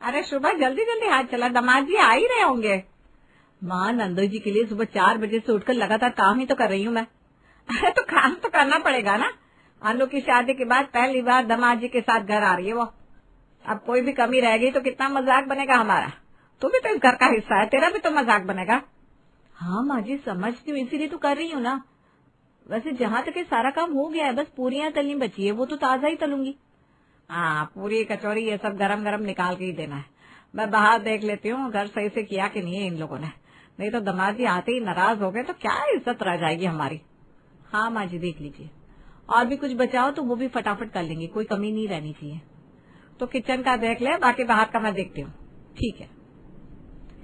अरे सुबह जल्दी जल्दी हाथ चला, दामाद जी आ ही रहे होंगे। माँ, नंदू जी के लिए सुबह 4 बजे से उठकर लगातार काम ही तो कर रही हूँ मैं। अरे तो काम तो करना पड़ेगा ना। अनु की शादी के बाद पहली बार दामाद जी के साथ घर आ रही है वो। अब कोई भी कमी रह गई तो कितना मजाक बनेगा हमारा। तू भी तो इस घर का हिस्सा है, तेरा भी तो मजाक बनेगा। हाँ माँ जी, समझती हूँ, इसीलिए तो कर रही हूँ ना। वैसे जहाँ तक सारा काम हो गया है, बस पूरियां तलनी बची है, वो तो ताजा ही तलूंगी। हाँ, पूरी कचौरी ये सब गरम गरम निकाल के ही देना है। मैं बाहर देख लेती हूँ घर सही से किया कि नहीं है इन लोगों ने, नहीं तो दामाद जी आते ही नाराज हो गए तो क्या इज्जत रह जाएगी हमारी। हाँ माँ जी, देख लीजिए, और भी कुछ बचाओ तो वो भी फटाफट कर लेंगे, कोई कमी नहीं रहनी चाहिए। तो किचन का देख ले, बाकी बाहर का मैं देखती हूँ। ठीक है।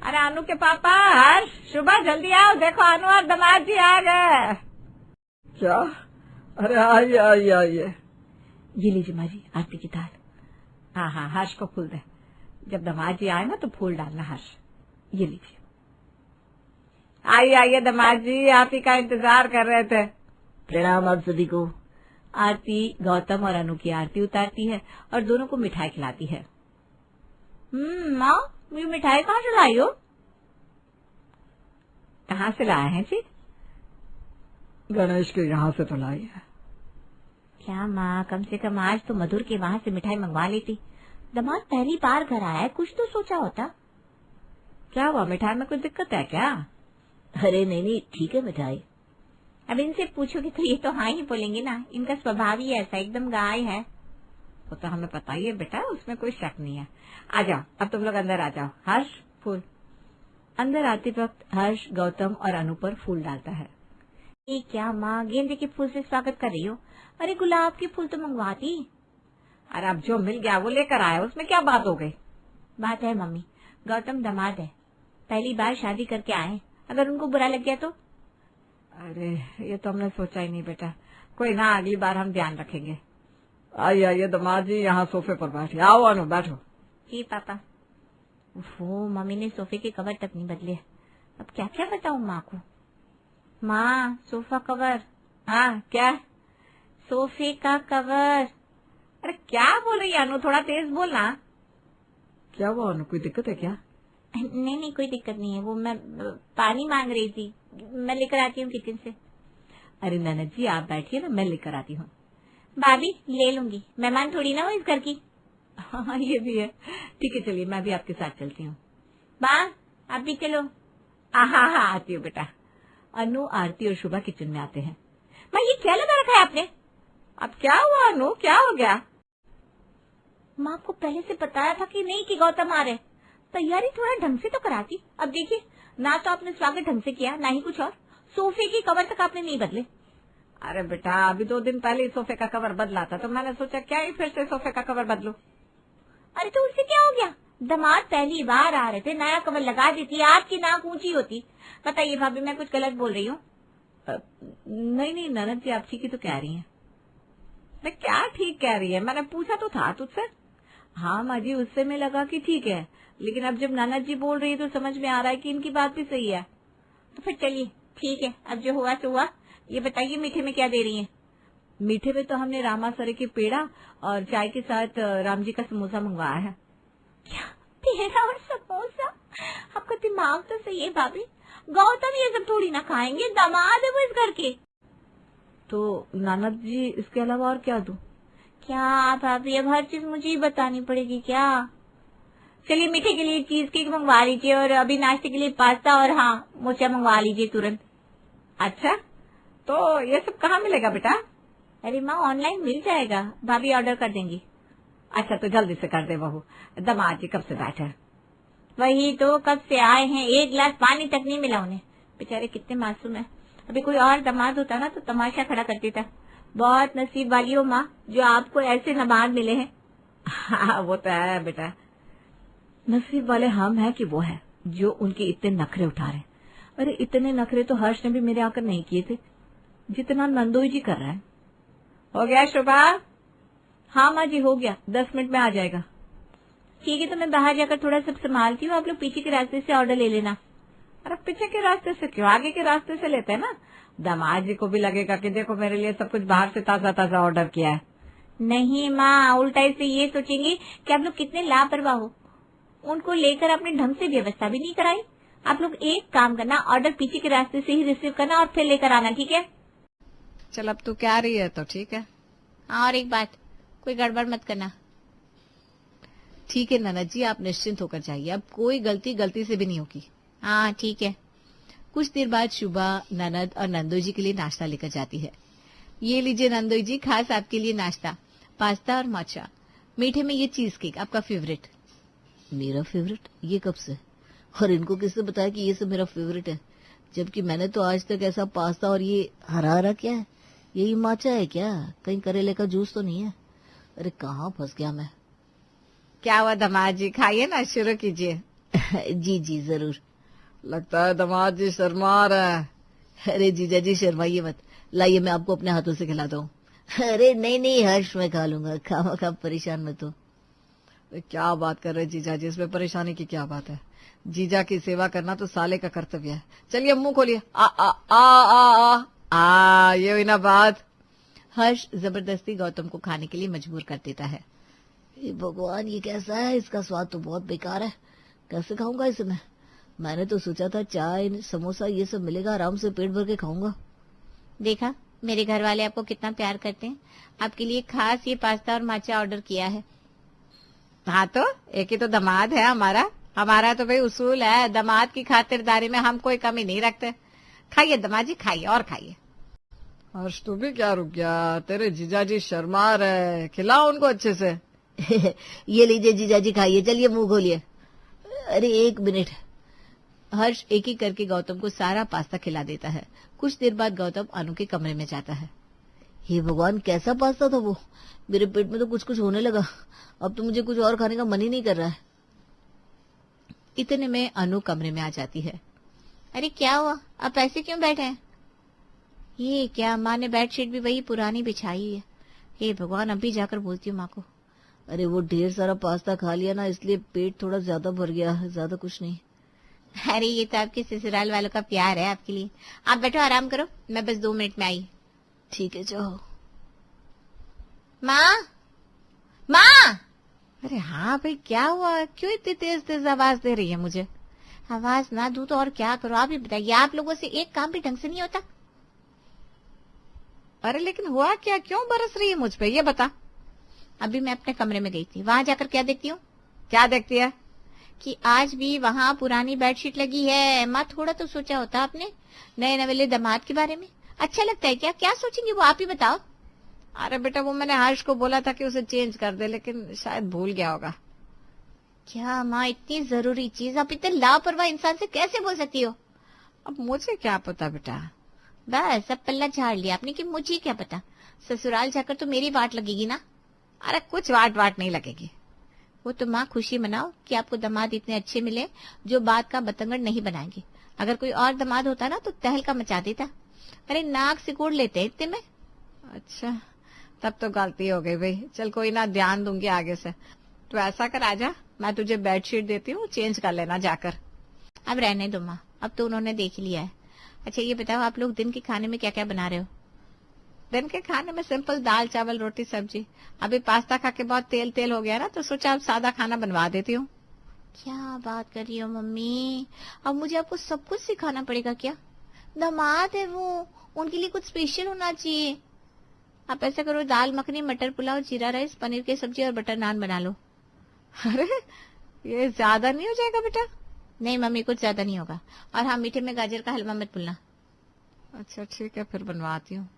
अरे अनु के पापा, हर्ष, सुबह जल्दी आओ, देखो अनु और दामाद जी आ गए। क्या? अरे आइए आइए आइए। ये लीजिए माँ जी, आरती की थाल। हाँ हाँ, हर्ष को फूल दे, जब दामाद जी आए ना तो फूल डालना हर्ष। ये लीजिए। आइए आइए दामाद जी, आप ही का इंतजार कर रहे थे। प्रणाम आप सभी को। आरती गौतम और अनु की आरती उतारती है और दोनों को मिठाई खिलाती है। माँ, ये मिठाई कहाँ से लाई हो? कहाँ से लाए हैं जी? गणेश के यहाँ से तो लाई है। क्या माँ, कम से कम आज तो मधुर के वहाँ से मिठाई मंगवा लेती। दामाद पहली बार घर आया है, कुछ तो सोचा होता। क्या हुआ, मिठाई में कोई दिक्कत है क्या? अरे नहीं, ठीक है मिठाई। अब इनसे पूछोगे तो ये तो हाँ ही बोलेंगे ना, इनका स्वभाव ही ऐसा, एकदम गाय है। वो तो हमें पता ही है बेटा, उसमें कोई शक नहीं है। आ जाओ, अब तुम लोग अंदर आ जाओ। हर्ष, फूल। अंदर आते वक्त हर्ष गौतम और अनु पर फूल डालता है। ये क्या माँ, गेंदे के फूल से स्वागत कर रही हो? अरे गुलाब के फूल तो मंगवाती। अरे अब जो मिल गया वो लेकर आया, उसमें क्या बात हो गई? बात है मम्मी, गौतम दामाद है, पहली बार शादी करके आए, अगर उनको बुरा लग गया तो? अरे ये तो हमने सोचा ही नहीं बेटा, कोई ना, अगली बार हम ध्यान रखेंगे। आइए आइए दामाद जी, यहाँ सोफे पर बैठे। आओ अनु, बैठो। जी पापा। वो मम्मी ने सोफे के कवर तक नहीं बदले, अब क्या क्या बताऊँ माँ को। माँ, सोफा कवर। हाँ क्या? सोफे का कवर। अरे क्या बोल रही है अनु, थोड़ा तेज बोलना। क्या हुआ अनु, कोई दिक्कत है क्या? नहीं, कोई दिक्कत नहीं है, वो मैं पानी मांग रही थी, मैं लेकर आती हूँ किचन से। अरे ननद जी आप बैठिए ना, मैं लेकर आती हूँ। भाभी ले लूंगी, मेहमान थोड़ी ना हो इस घर की। हाँ ये भी है, ठीक है चलिए, मैं भी आपके साथ चलती हूँ। माँ आप भी चलो। हाँ आती हूँ बेटा। अनु, आरती और शुभा किचन में आते हैं। माँ ये क्या लगा रखा है आपने? अब क्या हुआ अनु, क्या हो गया? माँ आपको पहले से बताया था कि नहीं कि गौतम आ रहे, तैयारी थोड़ा ढंग से तो कराती। अब देखिए, ना तो आपने स्वागत ढंग से किया, ना ही कुछ और, सोफे की कवर तक आपने नहीं बदले। अरे बेटा, अभी 2 दिन पहले ही सोफे का कवर बदला था, तो मैंने सोचा क्या ही फिर से सोफे का कवर बदलूं। अरे तो उससे क्या हो गया, दामाद पहली बार आ रहे थे, नया कवर लगा देती, आपकी नाक ऊंची होती। बताइए भाभी, मैं कुछ गलत बोल रही हूँ? नहीं ननद जी, आप ठीक ही तो कह रही हैं। मैं क्या ठीक कह रही है, मैंने पूछा तो था तुझसे। हाँ माँ जी, उससे में लगा कि ठीक है, लेकिन अब जब ननद जी बोल रही है तो समझ में आ रहा है कि इनकी बात भी सही है। तो फिर चलिए ठीक है, अब जो हुआ सो हुआ। ये बताइए मीठे में क्या दे रही हैं? मीठे में तो हमने रामासरे के पेड़ा और चाय के साथ राम जी का समोसा मंगवाया है। क्या पेड़ा और समोसा? आपका दिमाग तो सही है भाभी, गौतम ये सब थोड़ी ना खाएंगे, दामाद है वो इस घर के। तो ननद जी इसके अलावा और क्या दूं? क्या भाभी, अब हर चीज मुझे ही बतानी पड़ेगी क्या? चलिए मीठे के लिए चीज केक मंगवा लीजिए, और अभी नाश्ते के लिए पास्ता और हाँ मोचा मंगवा लीजिए तुरंत। अच्छा, तो ये सब कहाँ मिलेगा बेटा? अरे माँ ऑनलाइन मिल जाएगा, भाभी ऑर्डर कर देंगी। अच्छा तो जल्दी से कर दे बहू, दामाद जी कब से बैठे हैं? वही तो, कब से आए हैं, 1 गिलास पानी तक नहीं मिला उन्हें, बेचारे कितने मासूम है। अभी कोई और दामाद होता ना तो तमाशा खड़ा कर देता। बहुत नसीब वाली हो माँ जो आपको ऐसे दामाद मिले हैं। हाँ वो तो है बेटा, नसीब वाले हम हैं कि वो है जो उनके इतने नखरे उठा रहे हैं। अरे इतने नखरे तो हर्ष ने भी मेरे आकर नहीं किए थे जितना नंदोई जी कर रहा है। हो गया शुभा? हाँ माँ जी हो गया, 10 मिनट में आ जाएगा। ठीक है, तो मैं बाहर जाकर थोड़ा सब संभालती हूँ, आप लोग पीछे के रास्ते से ऑर्डर ले लेना। अरे पीछे के रास्ते से क्यों, आगे के रास्ते से लेते हैं ना, दामाद जी को भी लगेगा कि देखो मेरे लिए सब कुछ बाहर से ताजा ताजा ऑर्डर किया है। नहीं माँ, उल्टा से ये सोचेंगे कि आप लोग कितने लापरवाह हो। उनको लेकर आपने ढंग से व्यवस्था भी नहीं कराई। आप लोग एक काम करना, ऑर्डर पीछे के रास्ते से ही रिसीव करना और फिर लेकर आना, ठीक है? चल अब तू कह रही है तो ठीक है। हाँ, और एक बात, कोई गड़बड़ मत करना। ठीक है ननद जी, आप निश्चिंत होकर जाइए, अब कोई गलती से भी नहीं होगी। हाँ ठीक है। कुछ देर बाद शुभा ननद और नंदोई जी के लिए नाश्ता लेकर जाती है। ये लीजिए नंदोई जी, खास आपके लिए नाश्ता, पास्ता और माचा। मीठे में ये चीज केक, आपका फेवरेट। मेरा फेवरेट? ये कब से? और इनको किसने बताया कि ये सब मेरा फेवरेट है? जबकि मैंने तो आज तक ऐसा पास्ता, और ये हरा हरा क्या है? यही माचा है क्या? कहीं करेले का जूस तो नहीं है? अरे कहाँ फंस गया मैं। क्या हुआ दामाद जी, खाइए ना, शुरू कीजिए। जी जी जरूर। लगता है दामाद जी शर्मा रहा है। अरे जीजा जी शर्माइए मत, लाइए मैं आपको अपने हाथों से खिलाता हूँ। अरे नहीं नहीं हर्ष, मैं खा लूंगा, खामा परेशान मत हो। क्या बात कर रहे जीजा जी, इसमें परेशानी की क्या बात है? जीजा की सेवा करना तो साले का कर्तव्य है। चलिए मुंह खोलिए। आ आ आ आ आ आ ये हुई ना बात। हर्ष जबरदस्ती गौतम को खाने के लिए मजबूर कर देता है। भगवान, ये कैसा है? इसका स्वाद तो बहुत बेकार है, कैसे खाऊंगा इसे मैं? मैंने तो सोचा था चाय समोसा ये सब मिलेगा, आराम से पेट भर के खाऊंगा। देखा, मेरे घर वाले आपको कितना प्यार करते हैं। आपके लिए खास ये पास्ता और माचा ऑर्डर किया है। हाँ तो एक ही तो दामाद है हमारा तो भाई उसूल है, दामाद की खातिरदारी में हम कोई कमी नहीं रखते। खाइए दामाद जी, खाइए और खाइए। हर्ष तू भी क्या रुक गया? तेरे जीजाजी शर्मा रहे, खिलाओ उनको अच्छे से। ये लीजिए जीजाजी खाइए, चलिए मुंह खोलिए। अरे एक मिनट। हर्ष एक एक करके गौतम को सारा पास्ता खिला देता है। कुछ देर बाद गौतम अनु के कमरे में जाता है। हे भगवान, कैसा पास्ता था वो? मेरे पेट में तो कुछ कुछ होने लगा, अब तो मुझे कुछ और खाने का मन ही नहीं कर रहा है। इतने में अनु कमरे में आ जाती है। अरे क्या हुआ, आप ऐसे क्यों बैठे हैं? ये क्या, माँ ने बेडशीट भी वही पुरानी बिछाई है। हे भगवान, अभी जाकर बोलती हूँ माँ को। अरे वो ढेर सारा पास्ता खा लिया ना, इसलिए पेट थोड़ा ज्यादा भर गया है, ज्यादा कुछ नहीं। अरे ये तो आपके ससुराल वालों का प्यार है आपके लिए। आप बैठो, आराम करो, मैं बस 2 मिनट में आई। ठीक है जाओ। माँ, माँ! अरे हाँ भाई, क्या हुआ? क्यों इतनी तेज तेज आवाज दे रही है मुझे? आवाज ना दूं तो और क्या करो, आप ही बताइए। आप लोगों से एक काम भी ढंग से नहीं होता। अरे लेकिन हुआ क्या? क्यों बरस रही है मुझ पे, ये बता। अभी मैं अपने कमरे में गई थी, वहां जाकर क्या देखती हूँ? क्या देखती है? कि आज भी वहां पुरानी बेडशीट लगी है। माँ, थोड़ा तो सोचा होता आपने नए नवेले दामाद के बारे में। अच्छा लगता है क्या? क्या सोचेंगे वो, आप ही बताओ। अरे बेटा, वो मैंने हर्ष को बोला था कि उसे चेंज कर दे, लेकिन शायद भूल गया होगा। क्या माँ, इतनी जरूरी चीज आप इतने लापरवाह इंसान से कैसे बोल सकती हो? अब मुझे क्या पता बेटा। बस अब पल्ला झाड़ लिया आपने कि मुझे क्या पता। ससुराल जाकर तो मेरी वाट लगेगी ना। अरे कुछ वाट नहीं लगेगी। वो तो माँ खुशी मनाओ कि आपको दामाद इतने अच्छे मिले जो बात का बतंगड़ नहीं बनाएंगे। अगर कोई और दामाद होता ना तो तहलका मचा देता। अरे नाक सिकोड़ लेते इतने में। अच्छा, तब तो गलती हो गई भाई। चल कोई ना, ध्यान दूंगी आगे से। तो ऐसा कर, आजा, मैं तुझे बेडशीट देती हूँ, चेंज कर लेना जाकर। अब रहने दो माँ, अब तो उन्होंने देख लिया है। अच्छा ये बताओ, आप लोग दिन के खाने में क्या क्या बना रहे हो? दिन के खाने में सिंपल दाल चावल रोटी सब्जी। अभी पास्ता खा के बहुत तेल तेल हो गया ना, तो सोचा अब सादा खाना बनवा देती हूँ। क्या बात कर रही हो मम्मी? अब मुझे आपको सब कुछ सिखाना पड़ेगा क्या? दामाद है वो, उनके लिए कुछ स्पेशल होना चाहिए। आप ऐसा करो, दाल मखनी, मटर पुलाव, जीरा राइस, पनीर की सब्जी और बटर नान बना लो। अरे ये ज्यादा नहीं हो जाएगा बेटा? नहीं मम्मी, कुछ ज्यादा नहीं होगा। और हाँ, मीठे में गाजर का हलवा मत भूलना। अच्छा ठीक है, फिर बनवाती हूँ।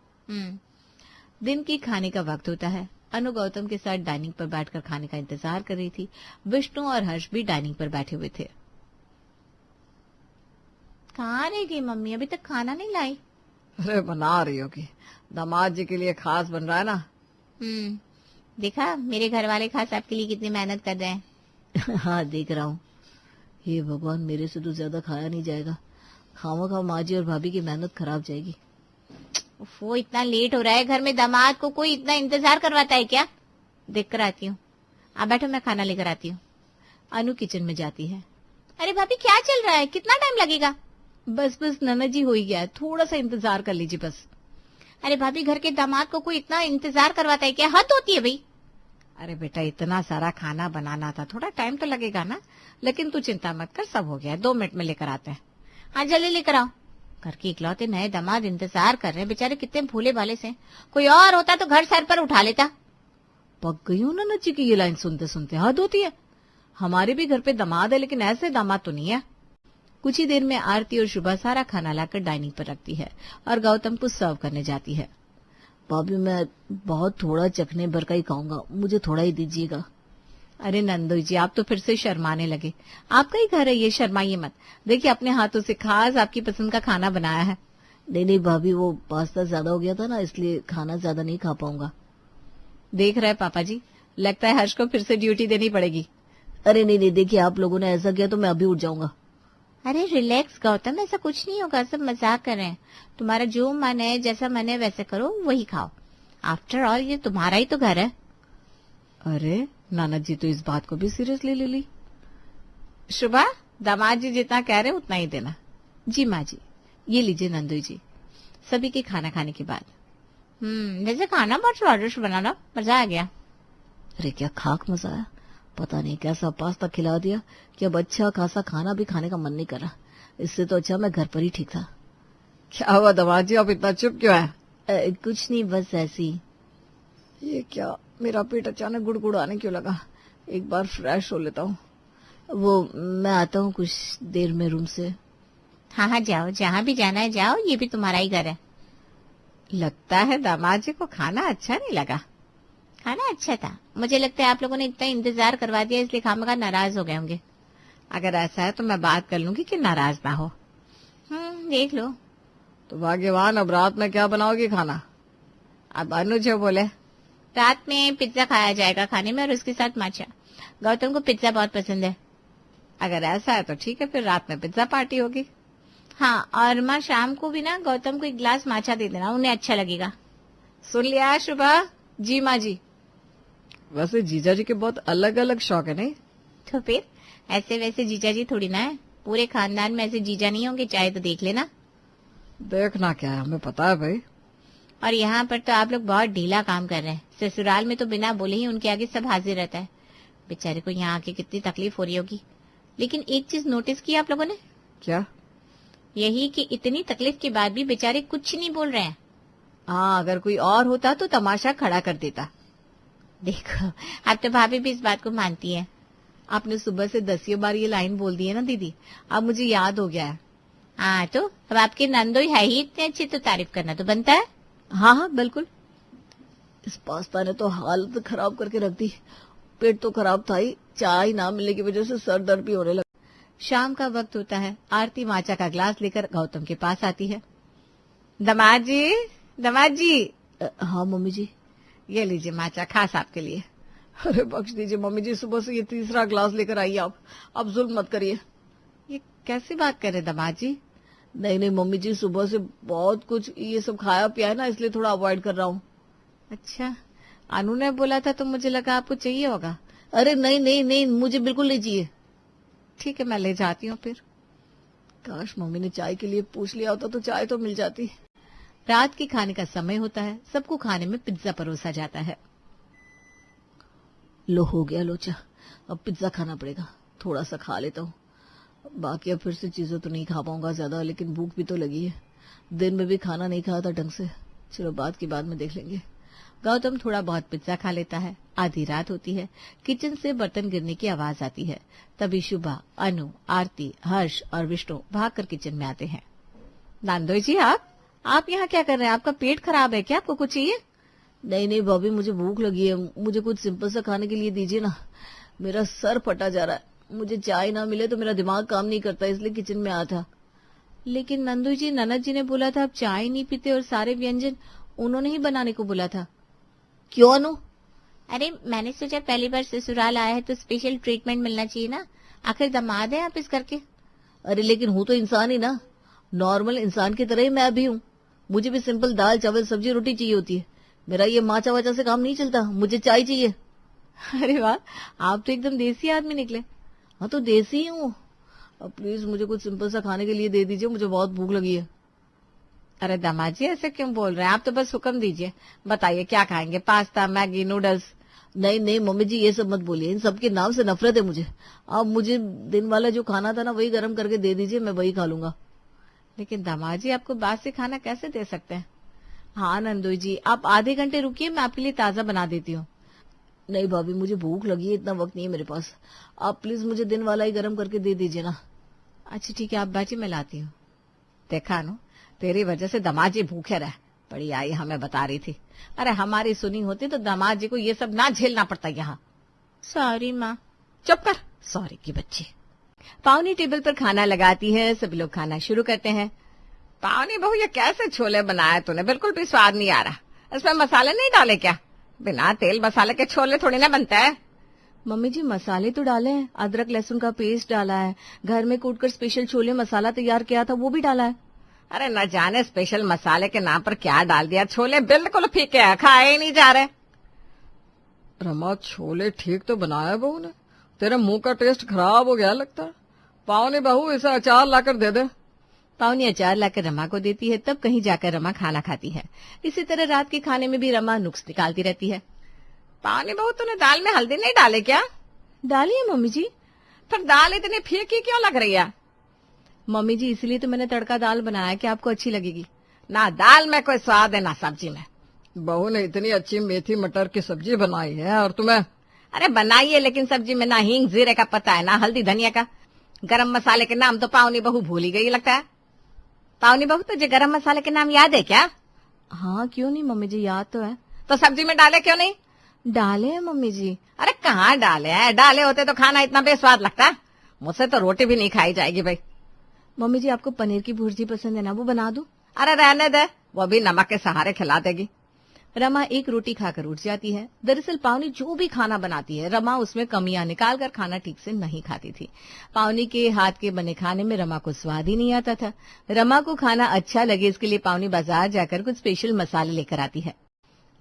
दिन की खाने का वक्त होता है। अनु गौतम के साथ डाइनिंग पर बैठकर खाने का इंतजार कर रही थी। विष्णु और हर्ष भी डाइनिंग पर बैठे हुए थे। कहाँ रह गई मम्मी, अभी तक खाना नहीं लाई? अरे बना रही होगी, दामाद जी के लिए खास बन रहा है ना। देखा, मेरे घर वाले खास आपके लिए कितनी मेहनत कर रहे हैं। हाँ देख रहा हूँ। हे भगवान, मेरे से तो ज्यादा खाया नहीं जाएगा। खामा माँ जी और भाभी की मेहनत खराब जाएगी। वो इतना लेट हो रहा है, घर में दामाद को कोई इतना इंतजार करवाता है क्या? देख कर आती हूँ, आप बैठो, मैं खाना लेकर आती हूँ। अनु किचन में जाती है। अरे भाभी, क्या चल रहा है? कितना टाइम लगेगा? बस ननद जी हो ही गया है, थोड़ा सा इंतजार कर लीजिए बस। अरे भाभी, घर के दामाद को कोई इतना इंतजार करवाता है क्या? हद होती है भाई। अरे बेटा इतना सारा खाना बनाना था, थोड़ा टाइम तो लगेगा ना, लेकिन तू चिंता मत कर, सब हो गया है, 2 मिनट में लेकर आते हैं। हाँ जल्दी लेकर आओ। घर के इकलौते नए दामाद इंतजार कर रहे हैं, बेचारे कितने भोले भाले से, कोई और होता तो घर सर पर उठा लेता। पक गई हूं ननद जी की ये लाइन सुनते सुनते, हद होती है। हमारे भी घर पे दामाद है, लेकिन ऐसे दामाद तो नहीं है। कुछ ही देर में आरती और शुभा सारा खाना लाकर डाइनिंग पर रखती है और गौतम को सर्व करने जाती है। भाभी मैं बहुत थोड़ा चखने भर का ही खाऊंगा, मुझे थोड़ा ही दीजिएगा। अरे नंदू जी आप तो फिर से शर्माने लगे, आपका ही घर है ये, शर्माइए मत। देखिए अपने हाथों से खास आपकी पसंद का खाना बनाया है। नहीं भाभी, वो पास्ता ज्यादा हो गया था ना, इसलिए खाना ज्यादा नहीं खा पाऊंगा। देख रहे पापा जी, लगता है हर्ष को फिर से ड्यूटी देनी पड़ेगी। अरे नहीं, देखिए आप लोगों ने ऐसा किया तो मैं अभी उठ जाऊंगा। अरे रिलैक्स गौतम, ऐसा कुछ नहीं होगा, सब मजाक कर रहे हैं। तुम्हारा जो मन है, जैसा मन है वैसे करो, वही खाओ। आफ्टर ऑल ये तुम्हारा ही तो घर है। अरे नाना जी तो इस बात को भी सीरियसली ले ली। शुभा, दामाद जी जितना कह रहे उतना ही देना। जी माँ जी। ये लीजिए नंदू जी, सभी के खाना खाने के बाद। वैसे खाना बहुत स्वादिष्ट बना ना, मजा आ गया। अरे क्या खाक मजा आया, पता नहीं कैसा पास्ता खिला दिया कि अब अच्छा खासा खाना भी खाने का मन नहीं कर रहा। इससे तो अच्छा मैं घर पर ही ठीक था। क्या हुआ दामाद जी, आप इतना चुप क्यों है? कुछ नहीं, बस ऐसी। ये क्या, मेरा पेट अचानक गुड़गुड़ाने क्यों लगा? एक बार फ्रेश हो लेता हूँ। वो मैं आता हूँ कुछ देर में रूम से। हाँ जाओ, जहाँ भी जाना है जाओ, ये भी तुम्हारा ही घर है। लगता है दामाद जी को खाना अच्छा नहीं लगा। खाना अच्छा था, मुझे लगता है आप लोगों ने इतना इंतजार करवा दिया इसलिए खामखा नाराज हो गए होंगे। अगर ऐसा है तो मैं बात कर लूंगी कि नाराज ना हो। देख लो। तो भाग्यवान, अब रात में क्या बनाओगी खाना? अब अनुज बोले रात में पिज्जा खाया जाएगा खाने में, और उसके साथ माचा। गौतम को पिज्जा बहुत पसंद है। अगर ऐसा है तो ठीक है, फिर रात में पिज्जा पार्टी होगी। हाँ, और माँ शाम को भी ना गौतम को 1 गिलास माचा दे देना, उन्हें अच्छा लगेगा। सुन लिया शुभा? जी माँ जी। वैसे जीजा जी के बहुत अलग अलग शौक है नहीं? तो फिर ऐसे वैसे जीजा जी थोड़ी ना है, पूरे खानदान में ऐसे जीजा नहीं होंगे, चाहे तो देख लेना। देखना क्या है, हमें पता है भाई। और यहाँ पर तो आप लोग बहुत ढीला काम कर रहे हैं। ससुराल में तो बिना बोले ही उनके आगे सब हाजिर रहता है। बेचारे को यहाँ आके कितनी तकलीफ हो रही होगी। लेकिन एक चीज नोटिस की आप लोगों ने? क्या? यही कि इतनी तकलीफ के बाद भी बेचारे कुछ नहीं बोल रहे हैं। हाँ, अगर कोई और होता तो तमाशा खड़ा कर देता। देखो, अब तो भाभी भी इस बात को मानती है। आपने सुबह से 10 बार ये लाइन बोल दी है ना दीदी, अब मुझे याद हो गया है। हाँ, तो अब आपके नंदोई है ही इतने अच्छे, तो तारीफ करना तो बनता है। हाँ बिल्कुल। इस पास्ता ने तो हालत खराब करके रख दी। पेट तो खराब था ही, चाय ना मिलने की वजह से सर दर्द भी होने लगा। शाम का वक्त होता है। आरती माचा का ग्लास लेकर गौतम के पास आती है। दामाद जी, दामाद जी। हाँ मम्मी जी। ये लीजिए माचा, खास आपके लिए। अरे बख्श दीजिए मम्मी जी, सुबह से ये 3रा ग्लास लेकर आई आप। अब जुल्म मत करिए। ये कैसी बात कर रहे दामाद जी? नहीं मम्मी जी, सुबह से बहुत कुछ ये सब खाया पिया है ना, इसलिए थोड़ा अवॉइड कर रहा हूँ। अच्छा, अनु ने बोला था तो मुझे लगा आपको चाहिए होगा। अरे नहीं, मुझे बिल्कुल नहीं चाहिए। ठीक है, मैं ले जाती हूँ फिर। काश मम्मी ने चाय के लिए पूछ लिया होता तो चाय तो मिल जाती। रात के खाने का समय होता है। सबको खाने में पिज्जा परोसा जाता है। लो हो गया लोचा, अब पिज्जा खाना पड़ेगा। थोड़ा सा खा लेता हूँ, बाकी अब फिर से चीजें तो नहीं खा पाऊंगा ज्यादा, लेकिन भूख भी तो लगी है। दिन में भी खाना नहीं खाया था ढंग से। चलो बात की बाद में देख लेंगे। गौतम थोड़ा बहुत पिज्जा खा लेता है। आधी रात होती है। किचन से बर्तन गिरने की आवाज आती है। तभी शुभा, अनु, आरती, हर्ष और विष्णु भागकर किचन में आते हैं। नंदोई जी, आप यहाँ क्या कर रहे हैं? आपका पेट खराब है क्या? आपको कुछ चाहिए? नहीं भाभी, मुझे भूख लगी है, मुझे कुछ सिंपल सा खाने के लिए दीजिए ना। मेरा सर फटा जा रहा है, मुझे चाय ना मिले तो मेरा दिमाग काम नहीं करता, इसलिए किचन में आया था। लेकिन नंदू जी, ननद जी ने बोला था आप चाय नहीं पीते और सारे व्यंजन उन्होंने ही बनाने को बोला था। क्यों अनु? अरे मैंने सोचा पहली बार ससुराल आया है तो स्पेशल ट्रीटमेंट मिलना चाहिए ना, आखिर दामाद है आप इस करके। अरे लेकिन हूँ तो इंसान ही ना, नॉर्मल इंसान की तरह ही मैं भी हूँ। मुझे भी सिंपल दाल चावल सब्जी रोटी चाहिए होती है। मेरा ये माचा वाचा से काम नहीं चलता, मुझे चाय चाहिए। अरे वाह, आप तो एकदम देसी आदमी निकले। हाँ तो देसी ही हूँ। अब प्लीज मुझे कुछ सिंपल सा खाने के लिए दे दीजिए, मुझे बहुत भूख लगी है। अरे दामाद जी, ऐसे क्यों बोल रहे हैं? आप तो बस हुक्म दीजिए, बताइए क्या खाएंगे? Pasta, Maggi, noodles? नहीं नहीं मम्मी जी, ये सब मत बोलिए, इन सबके नाम से नफरत है मुझे। आप मुझे दिन वाला जो खाना था ना वही गर्म करके दे दीजिए, मैं वही खा लूंगा। लेकिन दामाद जी आपको बासी खाना कैसे दे सकते हैं? हाँ नंदू जी, आप आधे घंटे रुकिए, मैं आपके लिए ताजा बना देती हूँ। नहीं भाभी, मुझे भूख लगी है, इतना वक्त नहीं है मेरे पास। आप प्लीज मुझे दिन वाला ही गर्म करके दे दीजिए ना। अच्छा ठीक है, आप बैठिए, मैं लाती हूँ। देखा नो, तेरी वजह से दामाद जी भूखे रहे। बड़ी आई हमें बता रही थी। अरे हमारी सुनी होती तो दामाद जी को ये सब ना झेलना पड़ता यहाँ। सॉरी माँ। चुप कर, सॉरी की बच्ची। पावनी टेबल पर खाना लगाती है, सभी लोग खाना शुरू करते हैं। पावनी बहू, ये कैसे छोले बनाए तूने? बिल्कुल भी स्वाद नहीं आ रहा। इसमें मसाले नहीं डाले क्या? बिना तेल मसाले के छोले थोड़ी ना बनता है। मम्मी जी मसाले तो डाले हैं, अदरक लहसुन का पेस्ट डाला है, घर में कूटकर स्पेशल छोले मसाला तैयार किया था वो भी डाला है। अरे न जाने स्पेशल मसाले के नाम पर क्या डाल दिया, छोले बिल्कुल फीके हैं, खाए ही नहीं जा रहे। रमा, छोले ठीक तो बनाया बहू ने, तेरे मुंह का टेस्ट खराब हो गया लगता है। पावनी बहू, इसे अचार लाकर दे दे। पावनी अचार लाकर रमा को देती है, तब कहीं जाकर रमा खाना खाती है। इसी तरह रात के खाने में भी रमा नुक्स निकालती रहती है। पावनी बहू, तूने दाल में हल्दी नहीं डाले क्या? डाली है मम्मी जी। फिर दाल इतनी फीकी क्यों लग रही है? मम्मी जी इसलिए तो मैंने तड़का दाल बनाया कि आपको अच्छी लगेगी। ना दाल में कोई स्वाद है ना सब्जी में। बहू ने इतनी अच्छी मेथी मटर की सब्जी बनाई है और तुम्हें। अरे बनाई है, लेकिन सब्जी में ना हींग जीरे का पता है, ना हल्दी धनिया का। गरम मसाले के नाम तो पावनी बहू भूल ही गई लगता है। पावनी बहू, तुझे गरम मसाले के नाम याद है क्या? हाँ क्यों नहीं मम्मी जी, याद तो है। तो सब्जी में डाले क्यों नहीं? डाले हैं मम्मी जी। अरे कहाँ डाले हैं? डाले होते तो खाना इतना बेस्वाद लगता। मुझसे तो रोटी भी नहीं खाई जाएगी भाई। मम्मी जी आपको पनीर की भुर्जी पसंद है ना, वो बना दूं? अरे रहने दे, वो भी नमक के सहारे खिला देगी। रमा एक रोटी खाकर उठ जाती है। दरअसल पावनी जो भी खाना बनाती है, रमा उसमें कमियां निकालकर खाना ठीक से नहीं खाती थी। पावनी के हाथ के बने खाने में रमा को स्वाद ही नहीं आता था। रमा को खाना अच्छा लगे इसके लिए पावनी बाजार जाकर कुछ स्पेशल मसाले लेकर आती है।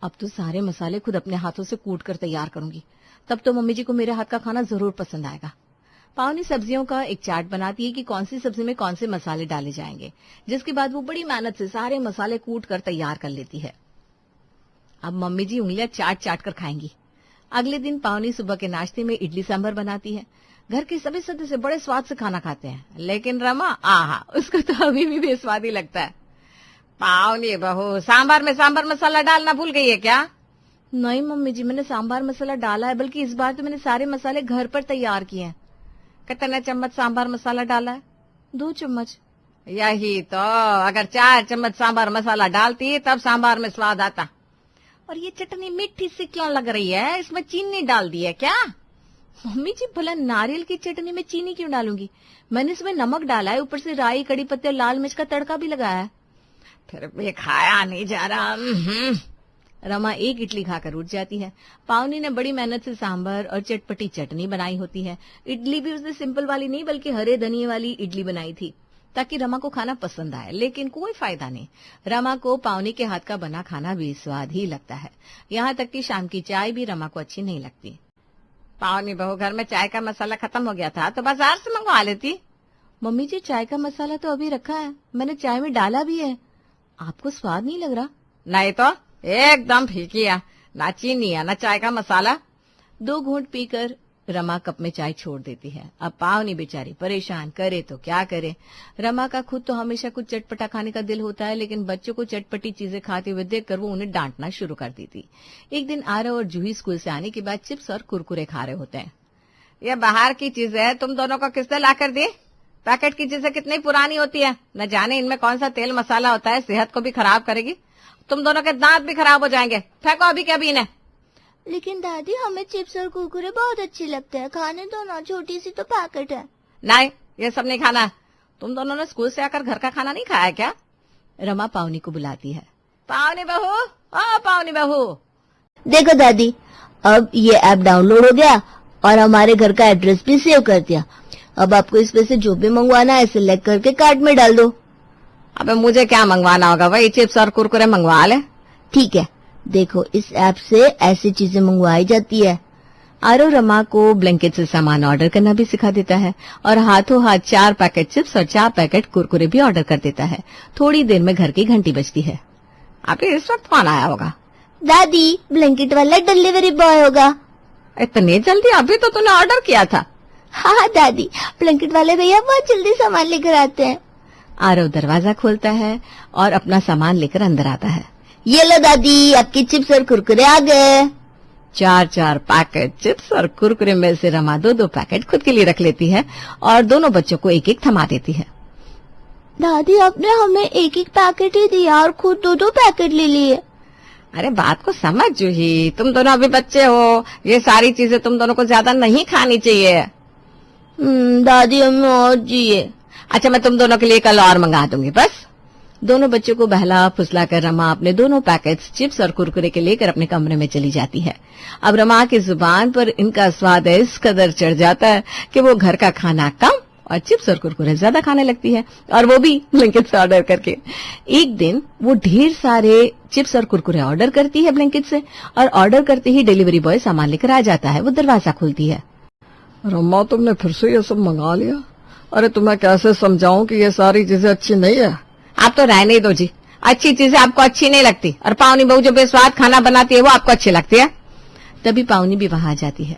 अब तो सारे मसाले खुद अपने हाथों से कूट कर तैयार करूंगी, तब तो मम्मी जी को मेरे हाथ का खाना जरूर पसंद आएगा। पावनी सब्जियों का एक चार्ट बनाती है कि कौन सी सब्जी में कौन से मसाले डाले जाएंगे, जिसके बाद वो बड़ी मेहनत से सारे मसाले कूट कर तैयार कर लेती है। अब मम्मी जी उंगलियां चाट चाट कर खाएंगी। अगले दिन पावनी सुबह के नाश्ते में इडली सांभर बनाती है। घर के सभी सदस्य बड़े स्वाद से खाना खाते हैं, लेकिन रमा आहा, उसको तो अभी भी बेस्वाद ही लगता है। पावनी बहू, सांभर में सांभर मसाला डालना भूल गई है क्या? नहीं मम्मी जी, मैंने सांभर मसाला डाला है, बल्कि इस बार तो मैंने सारे मसाले घर पर तैयार किए हैं। कितने चम्मच सांभर मसाला डाला है? 2 चम्मच। यही तो, अगर 4 चम्मच सांभर मसाला डालती तब सांभर में स्वाद आता। और ये चटनी मीठी सी क्यों लग रही है? इसमें चीनी डाल दी है क्या? मम्मी जी भला नारियल की चटनी में चीनी क्यों डालूंगी? मैंने इसमें नमक डाला है, ऊपर से राई, कड़ी पत्ते और लाल मिर्च का तड़का भी लगाया है। फिर भी खाया नहीं जा रहा। रमा एक इडली खाकर उठ जाती है। पावनी ने बड़ी मेहनत से सांभर और चटपटी चटनी बनाई होती है। इडली भी उसने सिंपल वाली नहीं बल्कि हरे धनिये वाली इडली बनाई थी ताकि रमा को खाना पसंद आए, लेकिन कोई फायदा नहीं। रमा को पावनी के हाथ का बना खाना बेस्वाद ही लगता है। यहाँ तक कि शाम की चाय भी रमा को अच्छी नहीं लगती। पावनी बहू, घर में चाय का मसाला खत्म हो गया था तो बाजार से मंगवा लेती। मम्मी जी चाय का मसाला तो अभी रखा है, मैंने चाय में डाला भी है। आपको स्वाद नहीं लग रहा? नहीं तो, एकदम फीकी है, ना चीनी है ना चाय का मसाला। 2 घूंट पीकर रमा कप में चाय छोड़ देती है। अब पावनी बेचारी परेशान, करे तो क्या करे। रमा का खुद तो हमेशा कुछ चटपटा खाने का दिल होता है, लेकिन बच्चों को चटपटी चीजें खाते हुए देखकर वो उन्हें डांटना शुरू कर देती। एक दिन आरव और जूही स्कूल से आने के बाद चिप्स और कुरकुरे खा रहे होते हैं। ये बाहर की चीजें है, तुम दोनों को किसने ला कर दी? पैकेट की चीजें कितनी पुरानी होती है, न जाने इनमें कौन सा तेल मसाला होता है, सेहत को भी खराब करेगी। तुम दोनों के दांत भी खराब हो जाएंगे। फेंको अभी के अभी इन्हें। लेकिन दादी हमें चिप्स और कुरकुरे बहुत अच्छे लगते हैं, खाने दो ना, छोटी सी तो पैकेट है। नहीं, ये सब नहीं खाना। तुम दोनों ने स्कूल से आकर घर का खाना नहीं खाया क्या? रमा पावनी को बुलाती है। पावनी बहू, ओ पावनी बहू। देखो दादी, अब ये ऐप डाउनलोड हो गया और हमारे घर का एड्रेस भी सेव कर दिया। अब आपको इसमें से जो भी मंगवाना है सिलेक्ट करके कार्ट में डाल दो। अबे मुझे क्या मंगवाना होगा, वही चिप्स और कुरकुरे मंगवा ले। ठीक है, देखो इस ऐप से ऐसी चीजें मंगवाई जाती है। आरव रमा को ब्लैंकेट से सामान ऑर्डर करना भी सिखा देता है और हाथों हाथ 4 पैकेट चिप्स और 4 पैकेट कुरकुरे भी ऑर्डर कर देता है। थोड़ी देर में घर की घंटी बजती है। अभी इस वक्त कौन आया होगा? दादी ब्लैंकेट वाला डिलीवरी बॉय होगा। इतनी जल्दी? अभी तो तूने ऑर्डर किया था। हाँ दादी, ब्लैंकेट वाले भैया बहुत जल्दी सामान लेकर आते हैं। आरव दरवाजा खोलता है और अपना सामान लेकर अंदर आता है। ये लो दादी, आपके चिप्स और कुरकुरे आ गए। 4-4 पैकेट चिप्स और कुरकुरे में से रमा 2-2 पैकेट खुद के लिए रख लेती है और दोनों बच्चों को एक एक थमा देती है। दादी आपने हमें एक एक पैकेट ही दिया और खुद 2-2 पैकेट ले लिए। अरे बात को समझ जूही, तुम दोनों अभी बच्चे हो, ये सारी चीजें तुम दोनों को ज्यादा नहीं खानी चाहिए। दादी हमें और चाहिए। अच्छा, मैं तुम दोनों के लिए कल और मंगा दूंगी बस। दोनों बच्चों को बहला फुसला कर रमा अपने दोनों पैकेट्स चिप्स और कुरकुरे के लेकर अपने कमरे में चली जाती है। अब रमा की जुबान पर इनका स्वाद इस कदर चढ़ जाता है कि वो घर का खाना कम और चिप्स और कुरकुरे ज्यादा खाने लगती है, और वो भी ब्लिंकिट से ऑर्डर करके। एक दिन वो ढेर सारे चिप्स और कुरकुरे ऑर्डर करती है ब्लिंकिट से, और ऑर्डर करते ही डिलीवरी बॉय सामान लेकर आ जाता है। वो दरवाजा खोलती है। रम्मा, तुमने फिर से ये सब मंगा लिया? अरे तुम्हें कैसे समझाऊं कि ये सारी चीजें अच्छी नहीं है। आप तो रहने ही दो जी, अच्छी चीजें आपको अच्छी नहीं लगती, और पावनी बहू जो बेस्वाद खाना बनाती है वो आपको अच्छी लगती है। तभी पावनी भी वहां आ जाती है।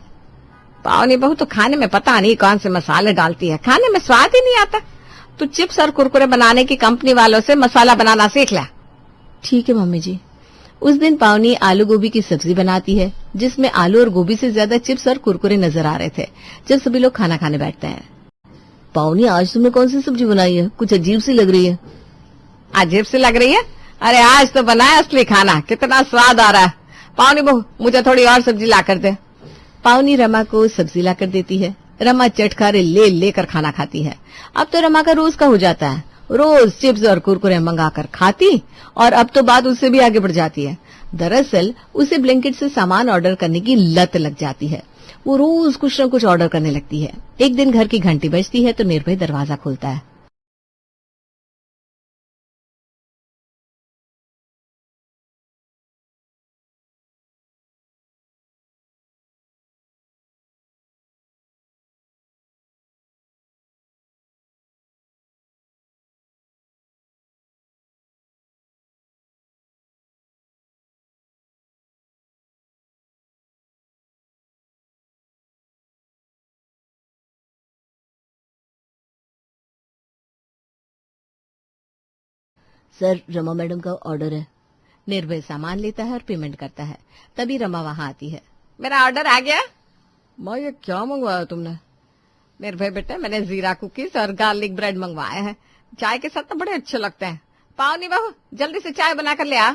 पावनी बहू तो खाने में पता नहीं कौन से मसाले डालती है, खाने में स्वाद ही नहीं आता। तो चिप्स और कुरकुरे बनाने की कंपनी वालों से मसाला बनाना सीख ले। ठीक है मम्मी जी। उस दिन पावनी आलू गोभी की सब्जी बनाती है, जिसमें आलू और गोभी से ज्यादा चिप्स और कुरकुरे नजर आ रहे थे जब सभी लोग खाना खाने बैठते हैं। पावनी, आज तुमने कौन सी सब्जी बनाई है? कुछ अजीब सी लग रही है। अजीब सी लग रही है? अरे आज तो बनाया असली खाना, कितना स्वाद आ रहा है। पावनी बहू, मुझे थोड़ी और सब्जी ला कर दे। पावनी रमा को सब्जी लाकर देती है। रमा चटखारे ले लेकर खाना खाती है। अब तो रमा का रोज का हो जाता है, रोज चिप्स और कुरकुरे मंगाकर खाती, और अब तो बात उससे भी आगे बढ़ जाती है। दरअसल उसे ब्लिंकिट से सामान ऑर्डर करने की लत लग जाती है। वो रोज कुछ न कुछ ऑर्डर करने लगती है। एक दिन घर की घंटी बजती है तो निर्भय दरवाजा खोलता है। सर, रमा मैडम का ऑर्डर है। निर्भय सामान लेता है और पेमेंट करता है। तभी रमा वहां आती है। मेरा ऑर्डर आ गया? माँ, ये क्या मंगवाया तुमने? निर्भय बेटे, मैंने जीरा कुकीज और गार्लिक ब्रेड मंगवाए हैं, चाय के साथ तो बड़े अच्छे लगते हैं। पावनी बहू, जल्दी से चाय बनाकर ले आ।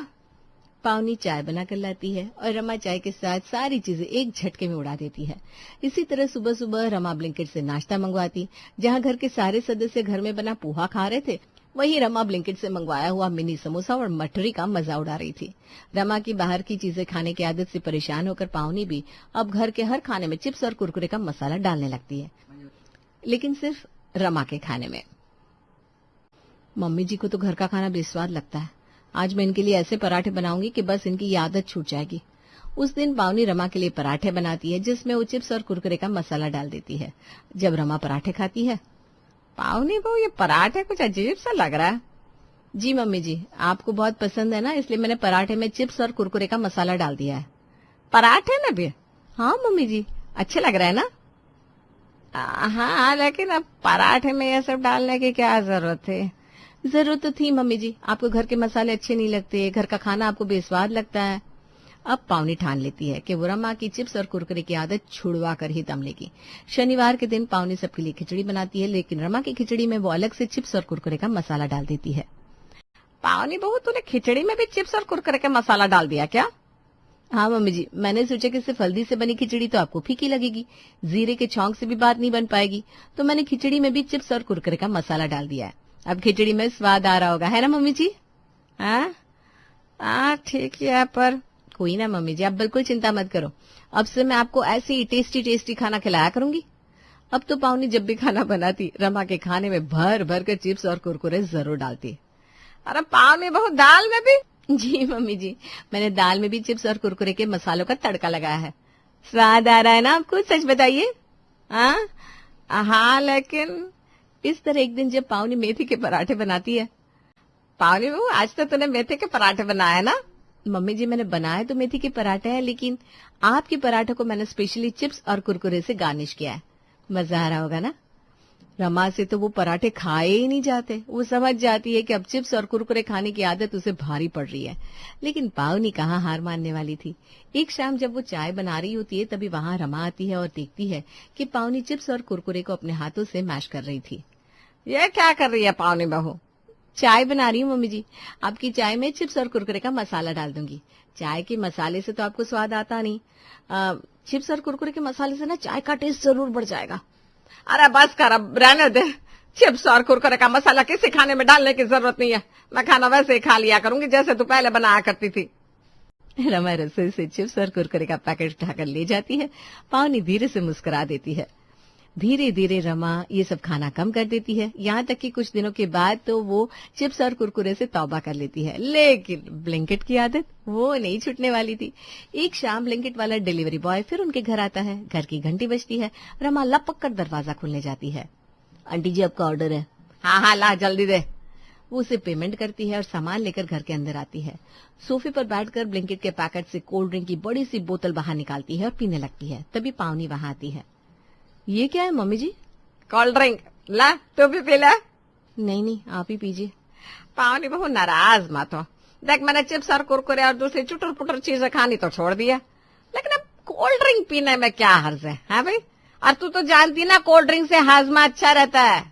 पावनी चाय बनाकर लाती है और रमा चाय के साथ सारी चीजें एक झटके में उड़ा देती है। इसी तरह सुबह सुबह रमा ब्लिंकिट से नाश्ता मंगवाती। जहां घर के सारे सदस्य घर में बना पोहा खा रहे थे, वहीं रमा ब्लिंकिट से मंगवाया हुआ मिनी समोसा और मठरी का मजा उड़ा रही थी। रमा की बाहर की चीजें खाने की आदत से परेशान होकर पावनी भी अब घर के हर खाने में चिप्स और कुरकुरे का मसाला डालने लगती है, लेकिन सिर्फ रमा के खाने में। मम्मी जी को तो घर का खाना बेस्वाद लगता है। आज मैं इनके लिए ऐसे पराठे बनाऊंगी कि बस इनकी ये आदत छूट जाएगी। उस दिन पावनी रमा के लिए पराठे बनाती है, जिसमें वो चिप्स और कुरकुरे का मसाला डाल देती है। जब रमा पराठे खाती है, पावनी बहू, ये पराठे कुछ अजीब सा लग रहा है। जी मम्मी जी, आपको बहुत पसंद है ना, इसलिए मैंने पराठे में चिप्स और कुरकुरे का मसाला डाल दिया है। पराठे में भी? हाँ मम्मी जी, अच्छे लग रहे हैं ना? हाँ, लेकिन अब पराठे में ये सब डालने की क्या जरूरत है? जरूरत तो थी मम्मी जी, आपको घर के मसाले अच्छे नहीं लगते, घर का खाना आपको बेस्वाद लगता है। अब पावनी ठान लेती है कि वो रमा की चिप्स और कुरकुरे की आदत छुड़वा कर ही दम लेगी। शनिवार के दिन पावनी सबके लिए खिचड़ी बनाती है, लेकिन रमा की खिचड़ी में वो अलग से चिप्स और कुरकुरे का मसाला डाल देती है। पावनी बहू, तूने खिचड़ी में भी चिप्स और कुरकुरे का मसाला डाल दिया क्या? हाँ मम्मी जी, मैंने सोचा कि सिर्फ हल्दी से बनी खिचड़ी तो आपको फीकी लगेगी, जीरे के छौंक से भी बात नहीं बन पाएगी, तो मैंने खिचड़ी में भी चिप्स और कुरकुरे का मसाला डाल दिया है। अब खिचड़ी में स्वाद आ रहा होगा, है ना मम्मी जी? हाँ, ठीक है, पर कोई ना मम्मी जी, आप बिल्कुल चिंता मत करो। अब से मैं आपको ऐसे ही टेस्टी टेस्टी खाना खिलाया करूंगी। अब तो पावनी जब भी खाना बनाती, रमा के खाने में भर भर कर चिप्स और कुरकुरे जरूर डालती। अरे पावनी बहू, दाल में भी? जी मम्मी जी, मैंने दाल में भी चिप्स और कुरकुरे के मसालों का तड़का लगाया है। स्वाद आ रहा है ना आपको? सच बताइए। हाँ, लेकिन इस तरह एक दिन जब पावनी मेथी के पराठे बनाती है। पावनी बहू, आज तो तूने मेथी के पराठे बनाए ना? मम्मी जी मैंने बनाए तो मेथी के पराठे हैं, लेकिन आपके पराठे को मैंने स्पेशली चिप्स और कुरकुरे से गार्निश किया है। मजा आ रहा होगा ना। रमा से तो वो पराठे खाए ही नहीं जाते। वो समझ जाती है कि अब चिप्स और कुरकुरे खाने की आदत उसे भारी पड़ रही है। लेकिन पावनी कहाँ हार मानने वाली थी। एक शाम जब वो चाय बना रही होती है तभी वहां रमा आती है और देखती है कि पावनी चिप्स और कुरकुरे को अपने हाथों से मैश कर रही थी। ये क्या कर रही है पावनी बहू? चाय बना रही हूँ मम्मी जी। आपकी चाय में चिप्स और कुरकुरे का मसाला डाल दूंगी। चाय के मसाले से तो आपको स्वाद आता नहीं, चिप्स और कुरकुरे के मसाले से ना चाय का टेस्ट जरूर बढ़ जाएगा। अरे बस कर, अब रहने दे। चिप्स और कुरकुरे का मसाला किसी खाने में डालने की जरूरत नहीं है। मैं खाना वैसे ही खा लिया करूंगी जैसे तू पहले बनाया करती थी। रमा रसोई से चिप्स और कुरकुरे का पैकेट उठाकर ले जाती है। पावनी धीरे से मुस्कुरा देती है। धीरे धीरे रमा ये सब खाना कम कर देती है, यहाँ तक कि कुछ दिनों के बाद तो वो चिप्स और कुरकुरे से तौबा कर लेती है। लेकिन ब्लिंकिट की आदत वो नहीं छूटने वाली थी। एक शाम ब्लिंकिट वाला डिलीवरी बॉय फिर उनके घर आता है। घर की घंटी बजती है। रमा लपक कर दरवाजा खोलने जाती है। आंटी जी आपका ऑर्डर है। हाँ हाँ ला जल्दी दे। वो उसे पेमेंट करती है और सामान लेकर घर के अंदर आती है। सोफे पर बैठकर ब्लिंकिट के पैकेट से कोल्ड ड्रिंक की बड़ी सी बोतल बाहर निकालती है और पीने लगती है। तभी पावनी वहां आती है। ये क्या है मम्मी जी? कोल्ड ड्रिंक ला, तू भी पी ले। नहीं आप ही पीजिए। पावनी बहू नाराज मत हो। देख मैंने चिप्स और कुरकुरे और दूसरी चुटर पुटर चीजें खानी तो छोड़ दिया, लेकिन अब कोल्ड ड्रिंक पीने में क्या हर्ज है भाई? और तू तो जानती ना कोल्ड ड्रिंक से हाजमा अच्छा रहता है।